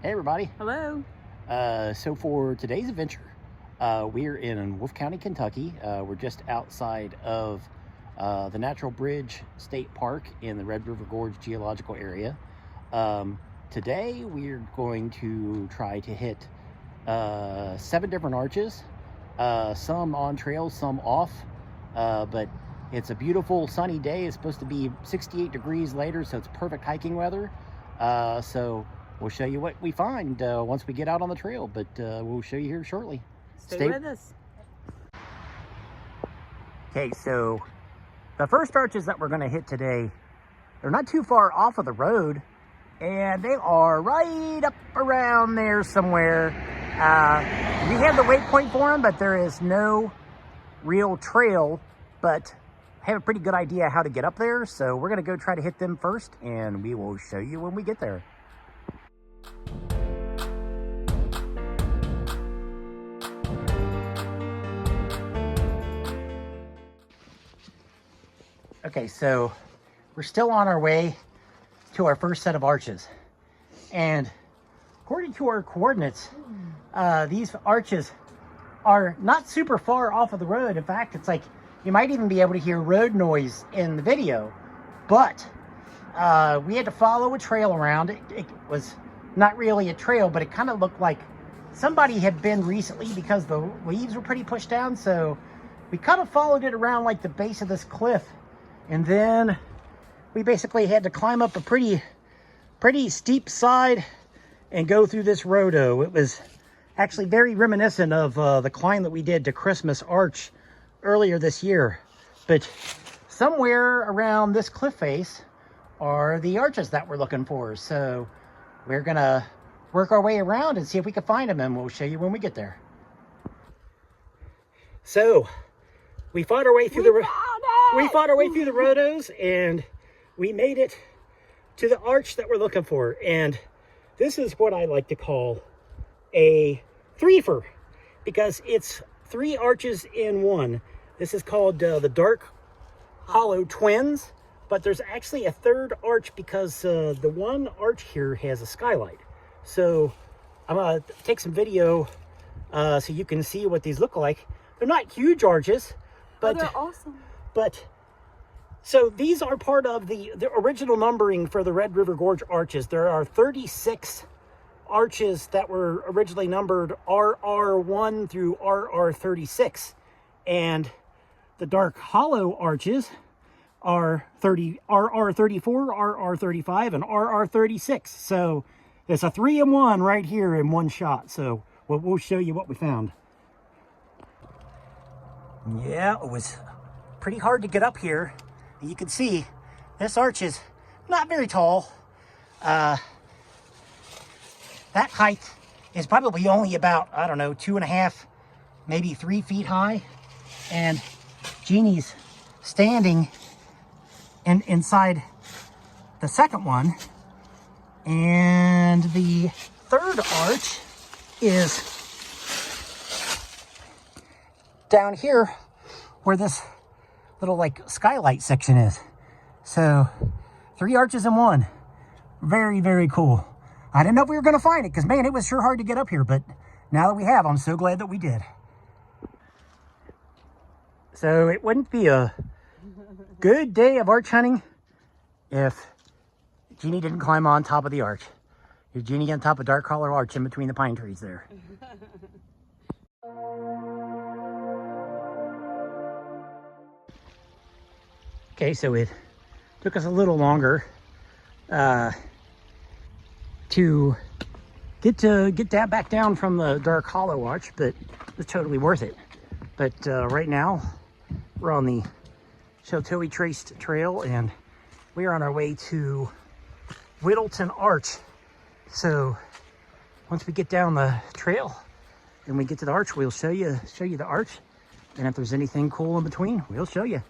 Hey everybody. Hello. So for today's adventure, we're in Wolfe County, Kentucky. We're just outside of the Natural Bridge State Park in the Red River Gorge geological area. Today we're going to try to hit 7 different arches, some on trails, some off, but it's a beautiful sunny day. It's supposed to be 68 degrees later, so it's perfect hiking weather. So we'll show you what we find once we get out on the trail, but we'll show you here shortly. Stay with us. Okay, so the first arches that we're going to hit today, they're not too far off of the road, and they are right up around there somewhere. We have the waypoint for them, but there is no real trail, but I have a pretty good idea how to get up there, so we're going to go try to hit them first, and we will show you when we get there. Okay, so we're still on our way to our first set of arches, and according to our coordinates, these arches are not super far off of the road. In fact, it's like you might even be able to hear road noise in the video, but we had to follow a trail around. It was not really a trail, but it kind of looked like somebody had been recently because the leaves were pretty pushed down, so we kind of followed it around like the base of this cliff. And then we basically had to climb up a pretty steep side and go through this roado. It was actually very reminiscent of the climb that we did to Christmas Arch earlier this year. But somewhere around this cliff face are the arches that we're looking for. So we're gonna work our way around and see if we can find them, and we'll show you when we get there. So we fought our way through the roados, and we made it to the arch that we're looking for. And this is what I like to call a threefer, because it's 3 arches in one. This is called the Dark Hollow Twins, but there's actually a third arch because the one arch here has a skylight. So I'm gonna take some video so you can see what these look like. They're not huge arches, but they're awesome. But so these are part of the original numbering for the Red River Gorge arches. There are 36 arches that were originally numbered RR1 through RR36, and the Dark Hollow arches are RR34, RR35, and RR36. So it's a 3-in-1 right here in one shot. So we'll show you what we found. Yeah, it was pretty hard to get up here. You can see this arch is not very tall. That height is probably only about, I don't know, 2.5, maybe 3 feet high. And Jeannie's standing inside the second one. And the third arch is down here where this little like skylight section is. So 3 arches in one. Very, very cool. I didn't know if we were going to find it because, man, it was sure hard to get up here, but now that we have, I'm so glad that we did. So it wouldn't be a good day of arch hunting if Jeannie didn't climb on top of the arch. Here's Jeannie on top of Dark Hollow Arch in between the pine trees there. Okay, so it took us a little longer to get that back down from the Dark Hollow Arch, but it's totally worth it. But right now, we're on the Chateau Traced Trail, and we are on our way to Whittleton Arch. So once we get down the trail and we get to the arch, we'll show you the arch, and if there's anything cool in between, we'll show you.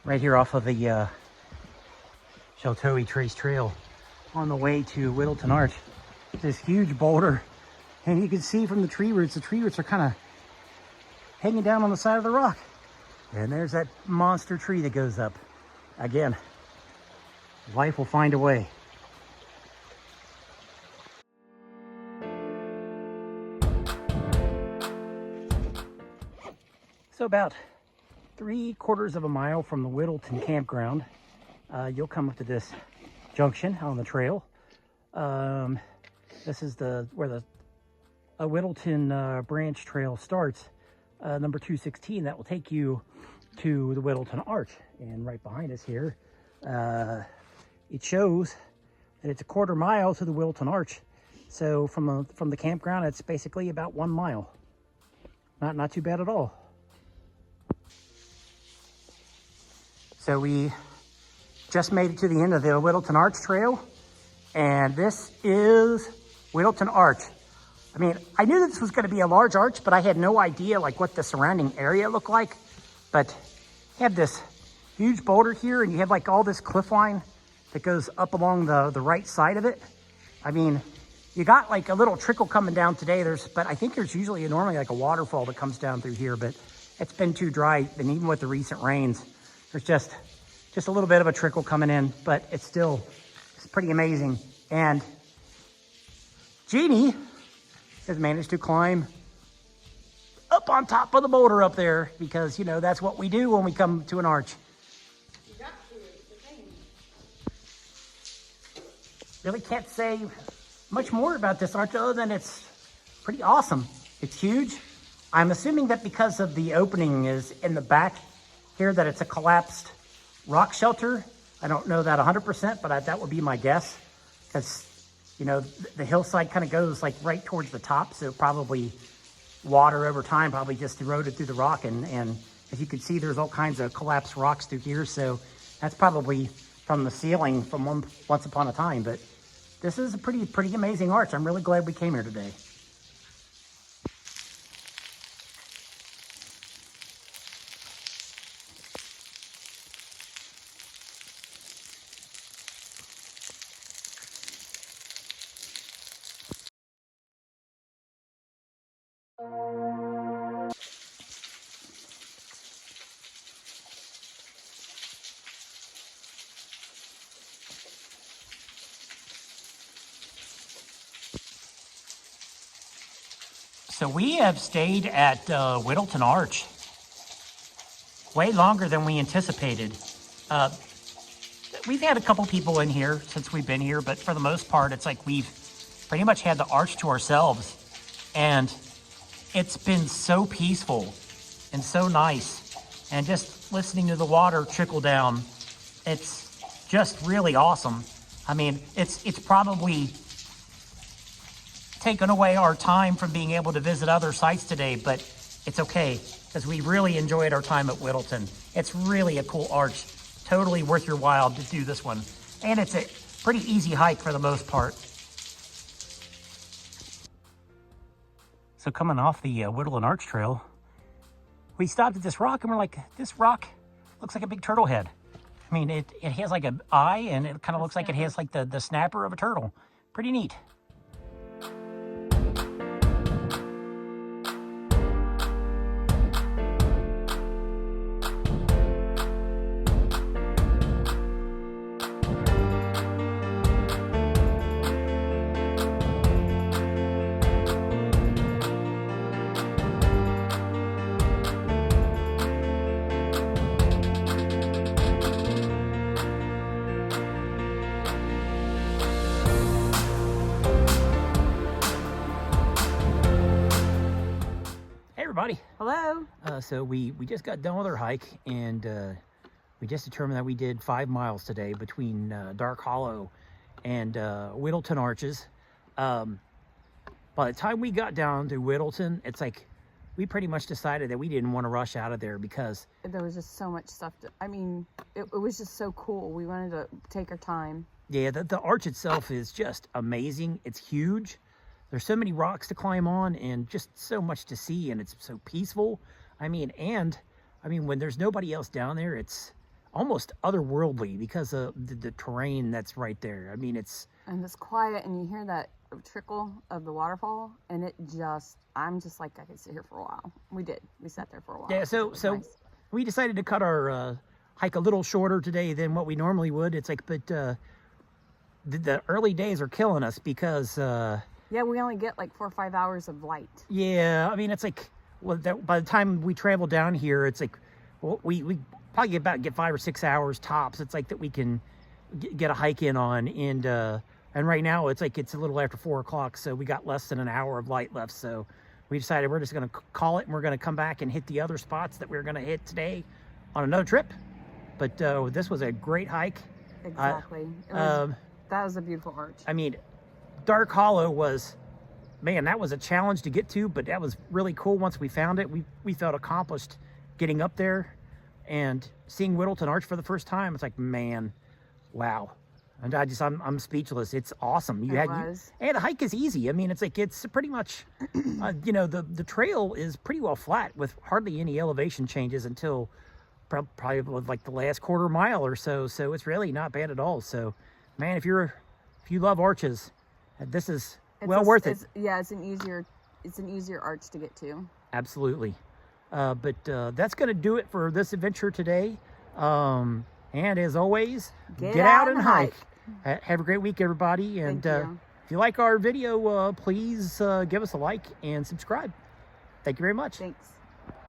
Right here off of the Chateau Traced Trail on the way to Whittleton Arch. This huge boulder And you can see from the tree roots are kind of hanging down on the side of the rock. And there's that monster tree that goes up. Again, life will find a way. So about 3/4 of a mile from the Whittleton campground, you'll come up to this junction on the trail. This is where the Whittleton branch trail starts, number 216. That will take you to the Whittleton Arch. And right behind us here, it shows that it's 1/4 mile to the Whittleton Arch. So from the campground, it's basically about 1 mile. Not too bad at all. So we just made it to the end of the Whittleton Arch Trail, and this is Whittleton Arch. I mean, I knew this was going to be a large arch, but I had no idea like what the surrounding area looked like. But you have this huge boulder here, and you have like all this cliff line that goes up along the right side of it. I mean, you got like a little trickle coming down today. But I think there's usually normally like a waterfall that comes down through here, but it's been too dry, and even with the recent rains, there's just a little bit of a trickle coming in, but it's pretty amazing. And Jeannie has managed to climb up on top of the boulder up there because, you know, that's what we do when we come to an arch. You got to, it's the thing. Really can't say much more about this arch other than it's pretty awesome. It's huge. I'm assuming that because of the opening is in the back here, that it's a collapsed rock shelter. I don't know that 100%, but that would be my guess, because, you know, the hillside kind of goes like right towards the top, so probably water over time probably just eroded through the rock, and as you can see, there's all kinds of collapsed rocks through here, so that's probably from the ceiling from once upon a time. But this is a pretty amazing arch. I'm really glad we came here today. So we have stayed at Whittleton Arch way longer than we anticipated. We've had a couple people in here since we've been here, but for the most part, it's like we've pretty much had the arch to ourselves. And it's been so peaceful and so nice. And just listening to the water trickle down, it's just really awesome. I mean, it's probably taken away our time from being able to visit other sites today, but it's okay, because we really enjoyed our time at Whittleton. It's really a cool arch. Totally worth your while to do this one. And it's a pretty easy hike for the most part. So coming off the Whittleton Arch Trail, we stopped at this rock and we're like, this rock looks like a big turtle head. I mean, it has like an eye, and it kind of looks like it has like the snapper of a turtle. Pretty neat. Everybody. Hello. So we just got done with our hike, and we just determined that we did 5 miles today between Dark Hollow and Whittleton Arches. By the time we got down to Whittleton, it's like we pretty much decided that we didn't want to rush out of there because there was just so much stuff I mean, it was just so cool. We wanted to take our time. Yeah, the arch itself is just amazing. It's huge. There's so many rocks to climb on and just so much to see, and it's so peaceful. I mean, when there's nobody else down there, it's almost otherworldly because of the terrain that's right there. I mean, it's And it's quiet, and you hear that trickle of the waterfall, and I'm just like, I could sit here for a while. We sat there for a while. yeah. So Nice. we decided to cut our hike a little shorter today than what we normally would. It's like, but the early days are killing us because Yeah, we only get like 4 or 5 hours of light. yeah, I mean, it's like, well, by the time we travel down here, it's like, well, we probably get 5 or 6 hours tops. It's like that we can get a hike in on, and right now it's like it's a little after 4 o'clock, so we got less than an hour of light left. So we decided we're just going to call it, and we're going to come back and hit the other spots that we're going to hit today on another trip. But this was a great hike. Exactly. That was a beautiful arch. I mean, Dark Hollow was, man, that was a challenge to get to, but that was really cool. Once we found it, we felt accomplished getting up there and seeing Whittleton Arch for the first time. It's like, man, wow. And I'm speechless. It's awesome. And the hike is easy. I mean, it's pretty much, the trail is pretty well flat with hardly any elevation changes until probably like the last quarter mile or so. So it's really not bad at all. So, man, if you love arches, this is worth it. It's an easier arch to get to. Absolutely. But that's going to do it for this adventure today. And as always, get out and hike. Have a great week, everybody. And if you like our video, please give us a like and subscribe. Thank you very much. Thanks.